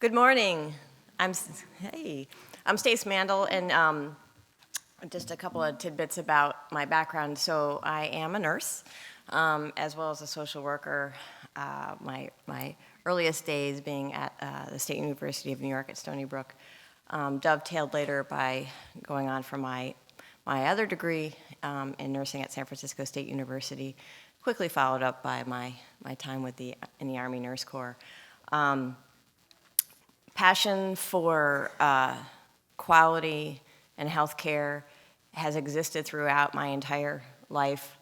Good morning. Hey, I'm Stace Mandel, and just a couple of tidbits about my background. So I am a nurse, as well as a social worker. My earliest days being at the State University of New York at Stony Brook, dovetailed later by going on for my other degree in nursing at San Francisco State University. Quickly followed up by my time in the Army Nurse Corps. Passion for quality and healthcare has existed throughout my entire life.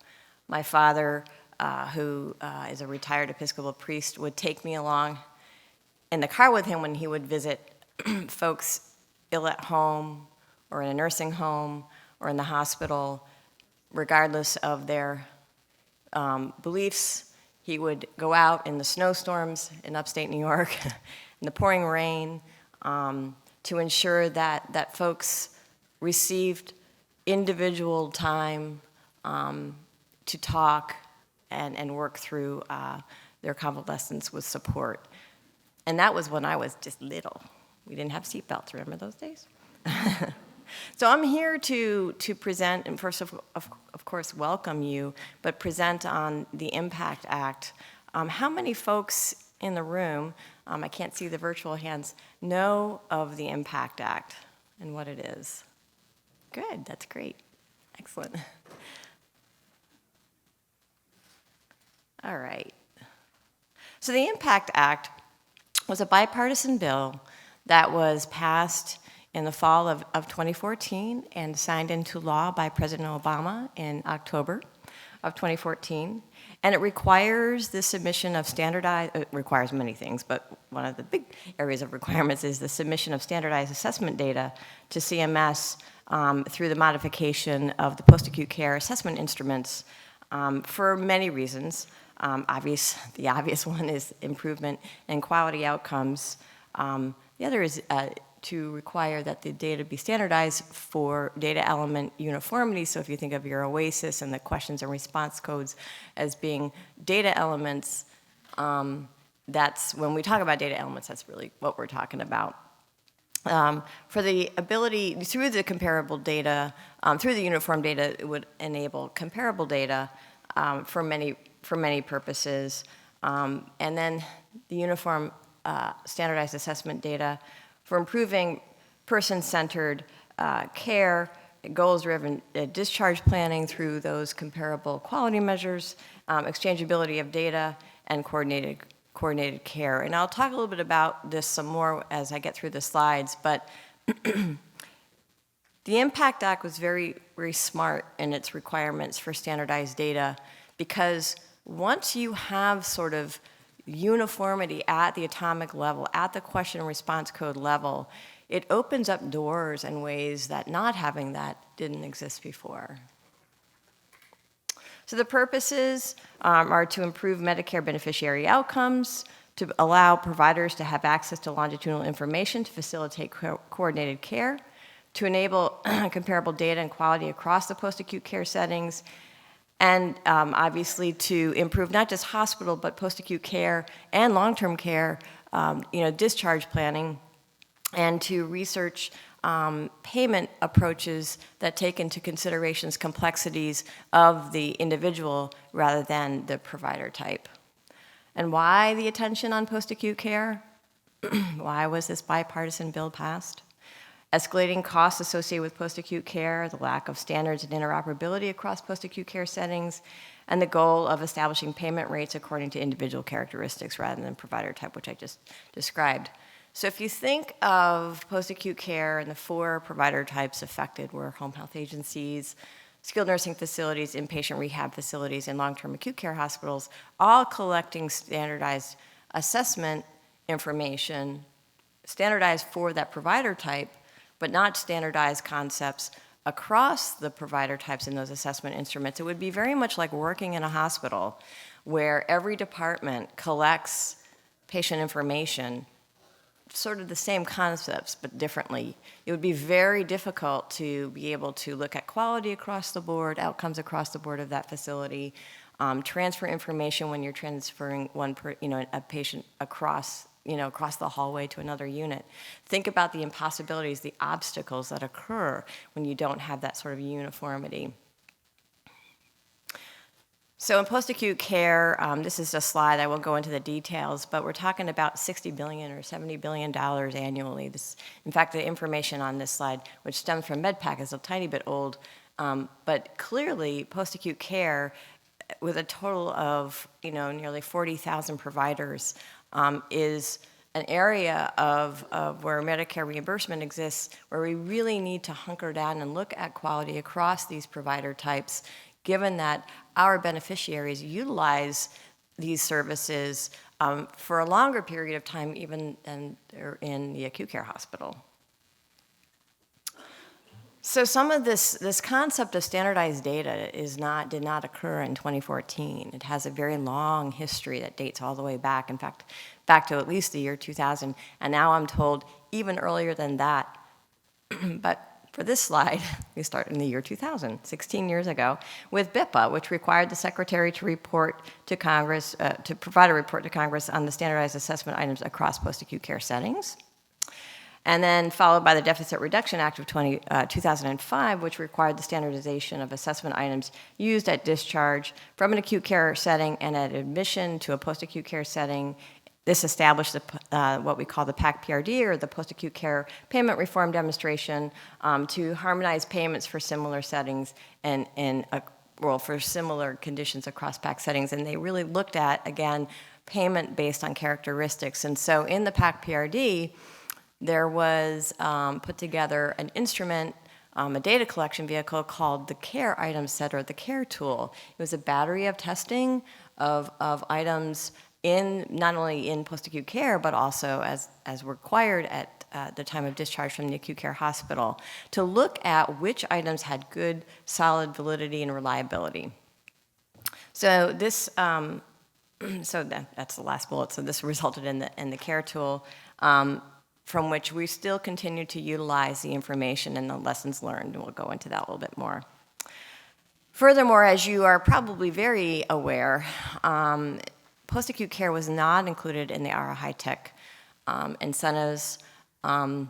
My father, who is a retired Episcopal priest, would take me along in the car with him when he would visit folks ill at home or in a nursing home or in the hospital, regardless of their beliefs. He would go out in the snowstorms in upstate New York, in the pouring rain, to ensure that folks received individual time to talk and work through their convalescence with support. And that was when I was just little. We didn't have seatbelts, remember those days? So I'm here to present, and first of course welcome you, but present on the Impact Act. How many folks in the room, I can't see the virtual hands, know of the Impact Act and what it is? Good, that's great. Excellent. All right. So the Impact Act was a bipartisan bill that was passed in the fall of 2014 and signed into law by President Obama in October of 2014. And it requires the submission of it requires many things, but one of the big areas of requirements is the submission of standardized assessment data to CMS through the modification of the post-acute care assessment instruments for many reasons. The obvious one is improvement in quality outcomes. The other is to require that the data be standardized for data element uniformity. So if you think of your OASIS and the questions and response codes as being data elements, that's when we talk about data elements, that's really what we're talking about. For the ability, through the comparable data, through the uniform data, it would enable comparable data for many purposes. And then the uniform standardized assessment data for improving person-centered care, goals-driven discharge planning through those comparable quality measures, exchangeability of data, and coordinated care. And I'll talk a little bit about this some more as I get through the slides, but the Impact Act was very, very smart in its requirements for standardized data, because once you have sort of uniformity at the atomic level, at the question and response code level, it opens up doors in ways that not having that didn't exist before. So the purposes are to improve Medicare beneficiary outcomes, to allow providers to have access to longitudinal information to facilitate coordinated care, to enable comparable data and quality across the post-acute care settings, and obviously to improve not just hospital, but post-acute care and long-term care, discharge planning, and to research payment approaches that take into considerations complexities of the individual rather than the provider type. And why the attention on post-acute care? Why was this bipartisan bill passed? Escalating costs associated with post-acute care, the lack of standards and interoperability across post-acute care settings, and the goal of establishing payment rates according to individual characteristics rather than provider type, which I just described. So if you think of post-acute care and the four provider types affected were home health agencies, skilled nursing facilities, inpatient rehab facilities, and long-term acute care hospitals, all collecting standardized assessment information, standardized for that provider type, but not standardized concepts across the provider types in those assessment instruments. It would be very much like working in a hospital where every department collects patient information, sort of the same concepts, but differently. It would be very difficult to be able to look at quality across the board, outcomes across the board of that facility, transfer information when you're transferring a patient across across the hallway to another unit. Think about the impossibilities, the obstacles that occur when you don't have that sort of uniformity. So in post-acute care, this is a slide, I won't go into the details, but we're talking about $60 billion or $70 billion annually. In fact, the information on this slide, which stems from MedPAC, is a tiny bit old, but clearly post-acute care, with a total of nearly 40,000 providers, is an area of where Medicare reimbursement exists, where we really need to hunker down and look at quality across these provider types, given that our beneficiaries utilize these services for a longer period of time even than they're in the acute care hospital. So some of this concept of standardized data did not occur in 2014. It has a very long history that dates all the way back, in fact, back to at least the year 2000, and now I'm told even earlier than that. But for this slide, we start in the year 2000, 16 years ago, with BIPA, which required the Secretary to report to Congress, to provide a report to Congress on the standardized assessment items across post-acute care settings. And then followed by the Deficit Reduction Act of 2005, which required the standardization of assessment items used at discharge from an acute care setting and at admission to a post-acute care setting. This established what we call the PAC-PRD, or the Post-Acute Care Payment Reform Demonstration, to harmonize payments for similar settings and for similar conditions across PAC settings. And they really looked at, again, payment based on characteristics. And so in the PAC-PRD, there was put together an instrument, a data collection vehicle called the Care Item Set, or the Care Tool. It was a battery of testing of items not only in post-acute care, but also as required at the time of discharge from the acute care hospital, to look at which items had good, solid validity and reliability. So this, that's the last bullet. So this resulted in the Care Tool, from which we still continue to utilize the information and the lessons learned, and we'll go into that a little bit more. Furthermore, as you are probably very aware, post-acute care was not included in the ARA high-tech incentives, and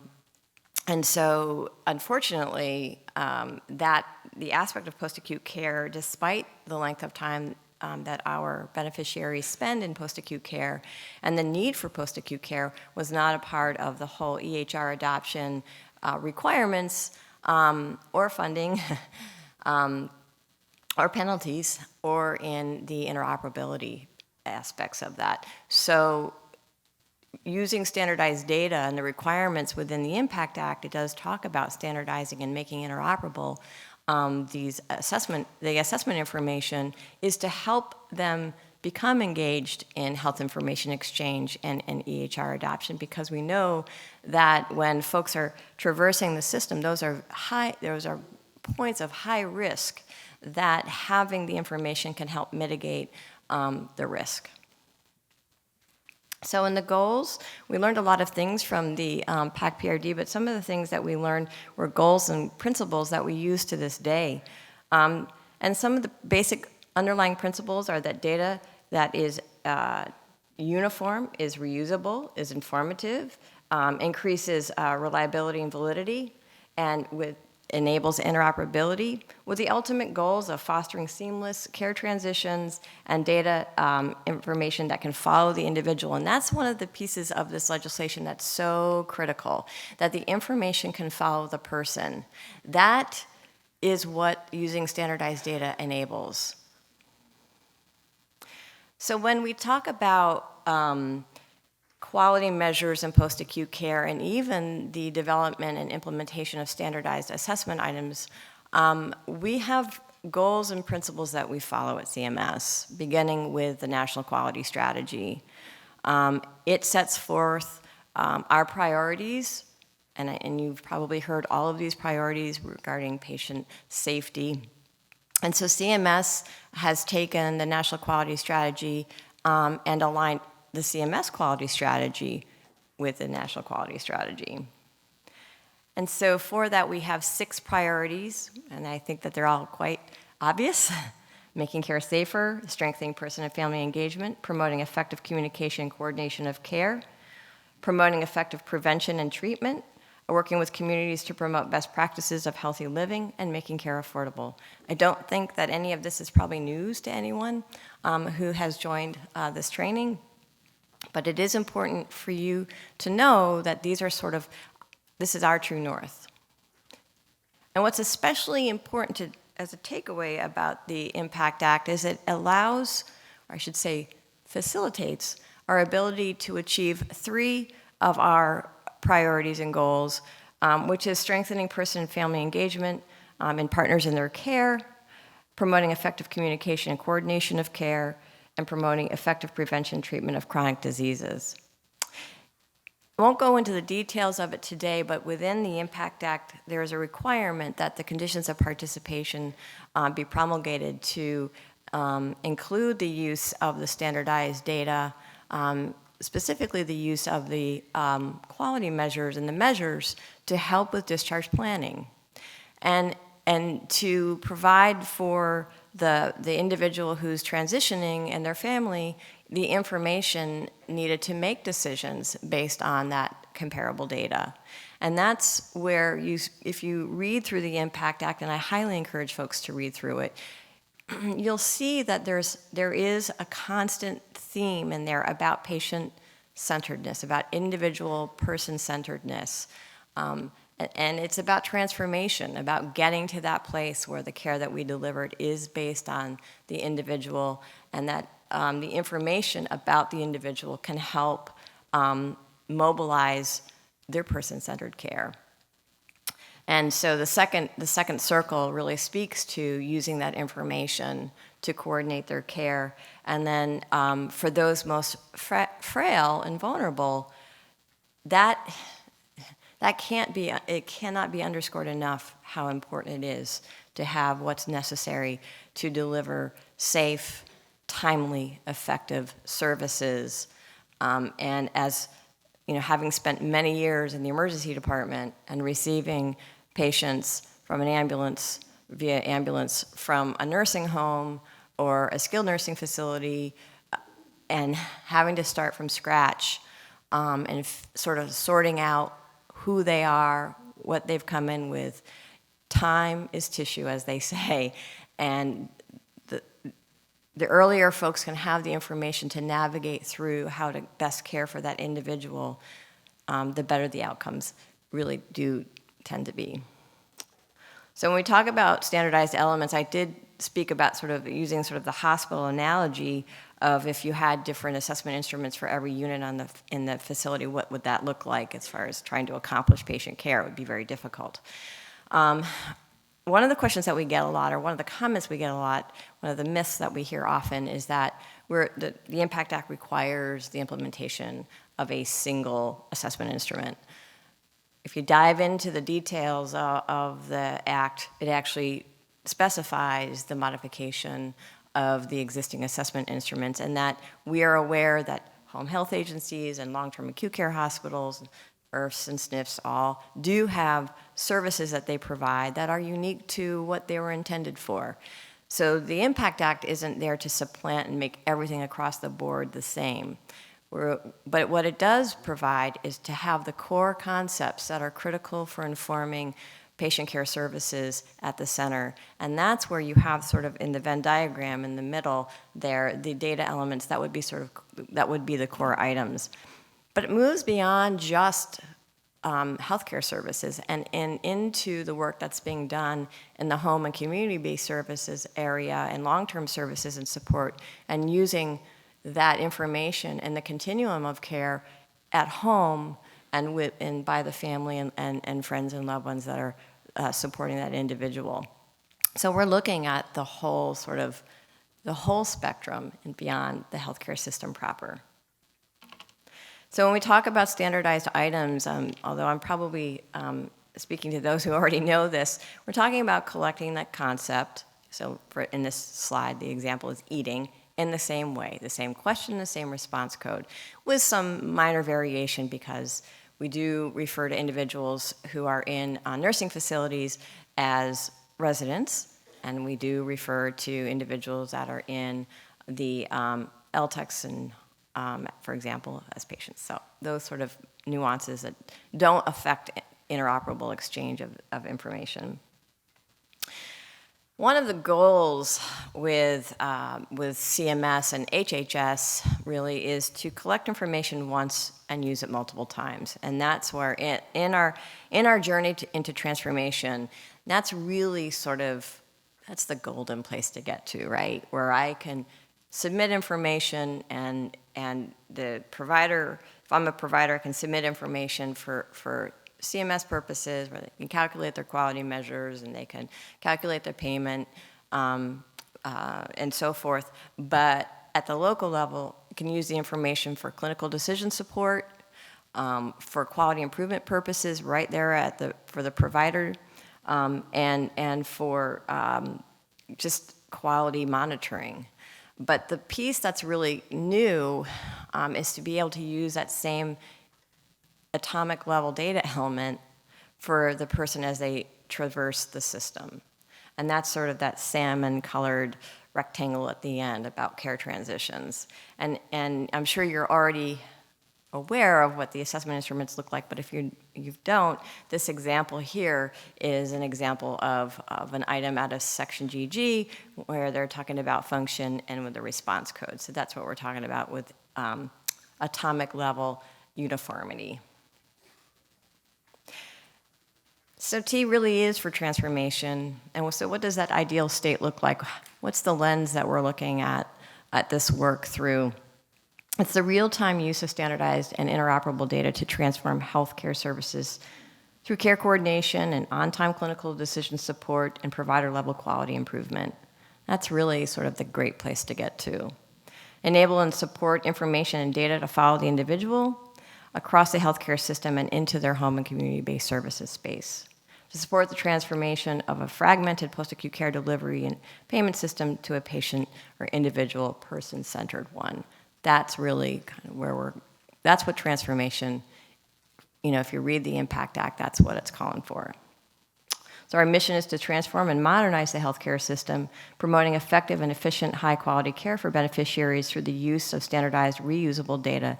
so unfortunately, the aspect of post-acute care, despite the length of time that our beneficiaries spend in post-acute care and the need for post-acute care, was not a part of the whole EHR adoption requirements or funding or penalties, or in the interoperability aspects of that. So using standardized data and the requirements within the Impact Act, it does talk about standardizing and making interoperable the assessment information, is to help them become engaged in health information exchange and EHR adoption, because we know that when folks are traversing the system, those are points of high risk that having the information can help mitigate the risk. So in the goals, we learned a lot of things from the PAC-PRD, but some of the things that we learned were goals and principles that we use to this day. And some of the basic underlying principles are that data that is uniform, is reusable, is informative, increases reliability and validity, and enables interoperability, with the ultimate goals of fostering seamless care transitions and data information that can follow the individual. And that's one of the pieces of this legislation that's so critical, that the information can follow the person. That is what using standardized data enables. So when we talk about quality measures in post-acute care, and even the development and implementation of standardized assessment items, we have goals and principles that we follow at CMS, beginning with the National Quality Strategy. It sets forth our priorities, and you've probably heard all of these priorities regarding patient safety. And so CMS has taken the National Quality Strategy and aligned the CMS quality strategy with the National Quality Strategy. And so for that, we have 6 priorities, and I think that they're all quite obvious. Making care safer, strengthening person and family engagement, promoting effective communication and coordination of care, promoting effective prevention and treatment, working with communities to promote best practices of healthy living, and making care affordable. I don't think that any of this is probably news to anyone who has joined this training, but it is important for you to know that these are this is our true north. And what's especially important as a takeaway about the Impact Act is it allows, or I should say facilitates, our ability to achieve 3 of our priorities and goals, which is strengthening person and family engagement and partners in their care, promoting effective communication and coordination of care, and promoting effective prevention and treatment of chronic diseases. I won't go into the details of it today, but within the Impact Act, there is a requirement that the conditions of participation be promulgated to include the use of the standardized data, specifically the use of the quality measures and the measures to help with discharge planning, and to provide for the individual who's transitioning and their family the information needed to make decisions based on that comparable data. And that's where if you read through the Impact Act, and I highly encourage folks to read through it, you'll see that there is a constant theme in there about patient-centeredness, about individual person-centeredness. And it's about transformation, about getting to that place where the care that we delivered is based on the individual, and that the information about the individual can help mobilize their person-centered care. And so the second circle really speaks to using that information to coordinate their care. And then for those most frail and vulnerable, it cannot be underscored enough how important it is to have what's necessary to deliver safe, timely, effective services. And as having spent many years in the emergency department and receiving patients from an ambulance, via ambulance from a nursing home or a skilled nursing facility, and having to start from scratch and sort of sorting out who they are, what they've come in with. Time is tissue, as they say, and the earlier folks can have the information to navigate through how to best care for that individual, the better the outcomes really do tend to be. So when we talk about standardized elements, I did speak about using the hospital analogy of if you had different assessment instruments for every unit in the facility, what would that look like as far as trying to accomplish patient care? It would be very difficult. One of the questions that we get a lot, or one of the comments we get a lot, one of the myths that we hear often is that the Impact Act requires the implementation of a single assessment instrument. If you dive into the details of the Act, it actually specifies the modification of the existing assessment instruments, and that we are aware that home health agencies and long-term acute care hospitals, IRFs and SNFs all do have services that they provide that are unique to what they were intended for. So the Impact Act isn't there to supplant and make everything across the board the same. But what it does provide is to have the core concepts that are critical for informing patient care services at the center. And that's where you have in the Venn diagram in the middle there, the data elements that would be the core items. But it moves beyond just healthcare services and into the work that's being done in the home and community-based services area and long-term services and support, and using that information and the continuum of care at home and by the family and friends and loved ones that are supporting that individual. So we're looking at the whole spectrum and beyond the healthcare system proper. So when we talk about standardized items, although I'm probably speaking to those who already know this, we're talking about collecting that concept. So in this slide, the example is eating in the same way, the same question, the same response code, with some minor variation because we do refer to individuals who are in nursing facilities as residents, and we do refer to individuals that are in the LTCH and for example, as patients. So those sort of nuances that don't affect interoperable exchange of information. One of the goals with CMS and HHS really is to collect information once and use it multiple times. And that's where in our journey into transformation, that's really that's the golden place to get to, right? Where I can submit information and the provider, if I'm a provider, I can submit information for CMS purposes, where they can calculate their quality measures and they can calculate their payment and so forth. But at the local level, you can use the information for clinical decision support, for quality improvement purposes right there for the provider, and for just quality monitoring. But the piece that's really new is to be able to use that same atomic level data element for the person as they traverse the system. And that's sort of that salmon colored rectangle at the end about care transitions. And I'm sure you're already aware of what the assessment instruments look like, but if you don't, this example here is an example of an item out of section GG where they're talking about function and with the response code. So that's what we're talking about with atomic level uniformity. So T really is for transformation. And so what does that ideal state look like? What's the lens that we're looking at this work through? It's the real-time use of standardized and interoperable data to transform healthcare services through care coordination and on-time clinical decision support and provider-level quality improvement. That's really sort of the great place to get to. Enable and support information and data to follow the individual across the healthcare system and into their home and community-based services space. To support the transformation of a fragmented post-acute care delivery and payment system to a patient or individual person-centered one. That's really kind of that's what transformation, if you read the Impact Act, that's what it's calling for. So our mission is to transform and modernize the healthcare system, promoting effective and efficient high-quality care for beneficiaries through the use of standardized, reusable data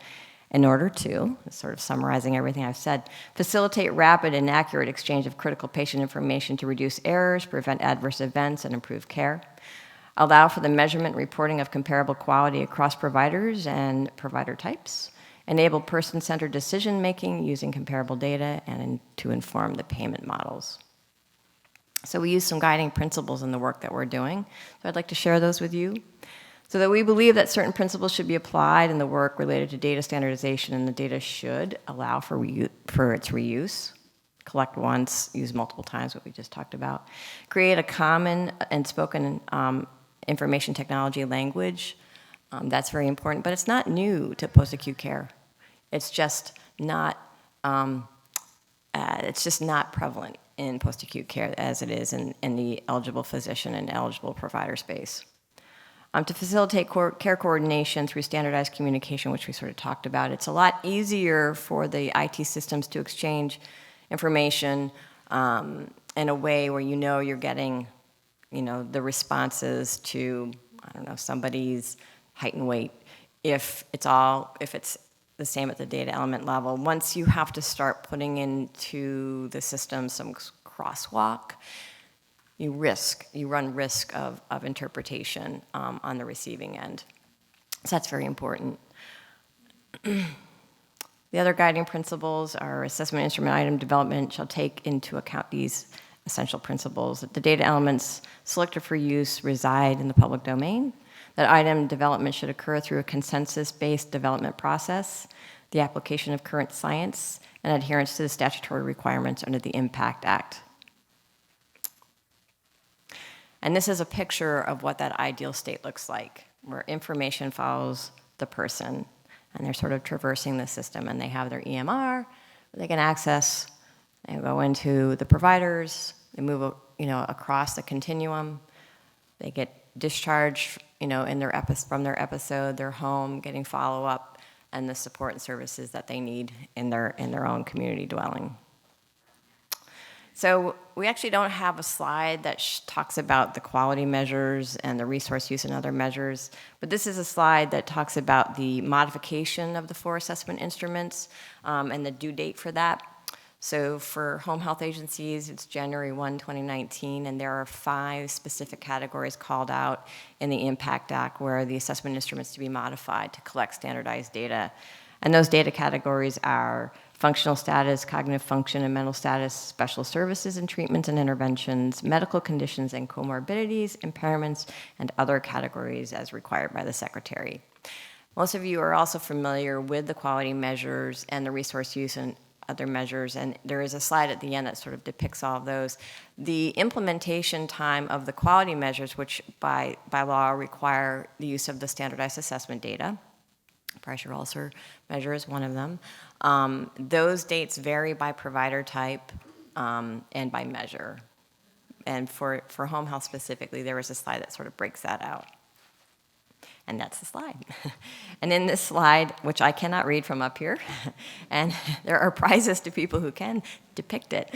in order to, sort of summarizing everything I've said, facilitate rapid and accurate exchange of critical patient information to reduce errors, prevent adverse events, and improve care. Allow for the measurement and reporting of comparable quality across providers and provider types. Enable person-centered decision-making using comparable data and to inform the payment models. So we use some guiding principles in the work that we're doing. So I'd like to share those with you. So that we believe that certain principles should be applied in the work related to data standardization, and the data should allow for its reuse. Collect once, use multiple times, what we just talked about. Create a common and spoken information technology language. That's very important, but it's not new to post-acute care. It's just not prevalent in post-acute care as it is in the eligible physician and eligible provider space. To facilitate care coordination through standardized communication, which we sort of talked about, it's a lot easier for the IT systems to exchange information in a way where you're getting, the responses to, somebody's height and weight. If it's the same at the data element level, once you have to start putting into the system some crosswalk, you run risk of interpretation on the receiving end. So that's very important. The other guiding principles are assessment instrument item development shall take into account these essential principles. That the data elements selected for use reside in the public domain. That item development should occur through a consensus-based development process, the application of current science, and adherence to the statutory requirements under the Impact Act. And this is a picture of what that ideal state looks like, where information follows the person, and they're sort of traversing the system, and they have their EMR, they can access, they go into the providers, they move, across the continuum, they get discharged, from their episode, their home, getting follow-up, and the support and services that they need in their own community dwelling. So we actually don't have a slide that talks about the quality measures and the resource use and other measures, but this is a slide that talks about the modification of the 4 assessment instruments and the due date for that. So for home health agencies, it's January 1, 2019, and there are 5 specific categories called out in the Impact Act where the assessment instruments to be modified to collect standardized data. And those data categories are functional status, cognitive function and mental status, special services and treatments and interventions, medical conditions and comorbidities, impairments, and other categories as required by the Secretary. Most of you are also familiar with the quality measures and the resource use and other measures, and there is a slide at the end that sort of depicts all of those. The implementation time of the quality measures, which by law require the use of the standardized assessment data, pressure ulcer measure is one of them. Those dates vary by provider type and by measure. And for home health specifically, there was a slide that sort of breaks that out. And that's the slide. And in this slide, which I cannot read from up here, and there are prizes to people who can depict it,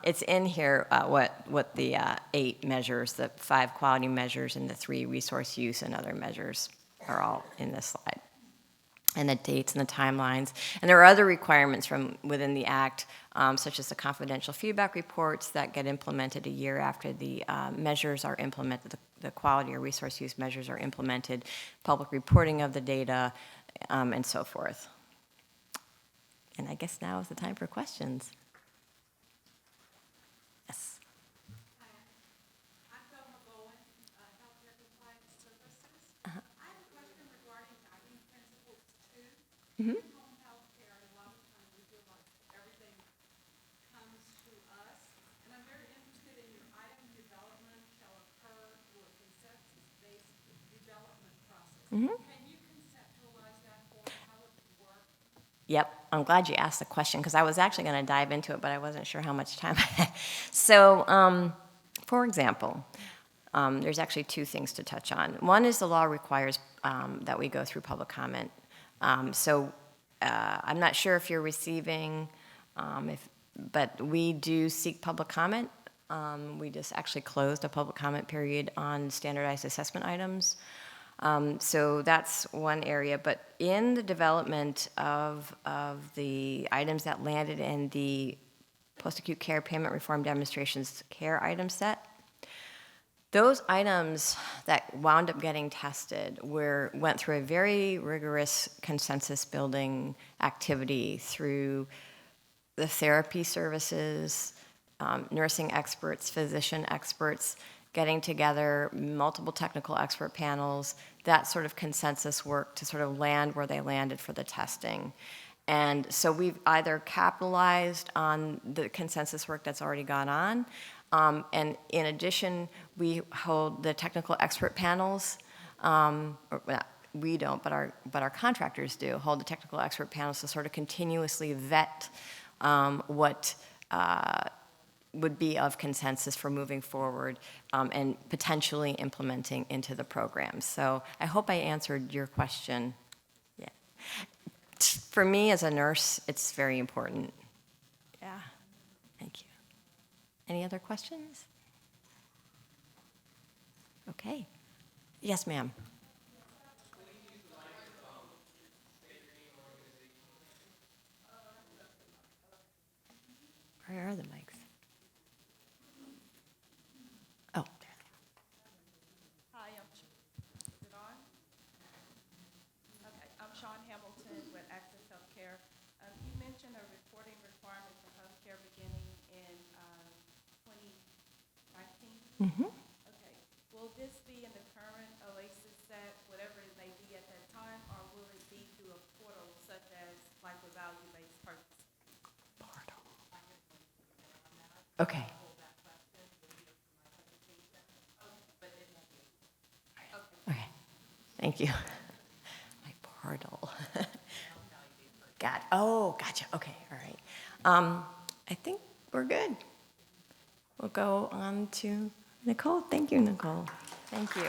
it's in here what the 8 measures, the 5 quality measures and the 3 resource use and other measures are all in this slide. And the dates and the timelines. And there are other requirements from within the Act, such as the confidential feedback reports that get implemented a year after the measures are implemented, the quality or resource use measures are implemented, public reporting of the data, and so forth. And I guess now is the time for questions. Yes. Mm-hmm. Home health care, a lot of times we feel like everything comes to us. And I'm very interested in your item development shall occur through a consensus-based development process. Mm-hmm. Can you conceptualize that for me? How would it work? Yep, I'm glad you asked the question because I was actually going to dive into it, but I wasn't sure how much time I had. So, for example, there's actually 2 things to touch on. One is the law requires that we go through public comment. I'm not sure if you're receiving, but we do seek public comment. We just actually closed a public comment period on standardized assessment items. So that's one area. But in the development of the items that landed in the post-acute care payment reform demonstrations care item set, those items that wound up getting tested went through a very rigorous consensus building activity through the therapy services, nursing experts, physician experts, getting together, multiple technical expert panels, that sort of consensus work to sort of land where they landed for the testing. And so we've either capitalized on the consensus work that's already gone on, and in addition, we hold the technical expert panels, we don't, but our contractors do, hold the technical expert panels to sort of continuously vet what would be of consensus for moving forward and potentially implementing into the program. So I hope I answered your question. Yeah. For me as a nurse, it's very important. Yeah. Thank you. Any other questions? Okay. Yes, ma'am. Where are the mics? Oh, there. Hi, is it on? Okay, I'm Sean Hamilton with Access Healthcare. You mentioned a reporting requirement for healthcare beginning in 2019. Mm-hmm. Okay, will this be in the current OASIS set, whatever it may be at that time, or will it be through a portal such as like with value-based purchase? Portal. Okay. Okay. Thank you. My portal. Gotcha. Okay, all right. I think we're good. We'll go on to Nicole. Thank you, Nicole. Thank you.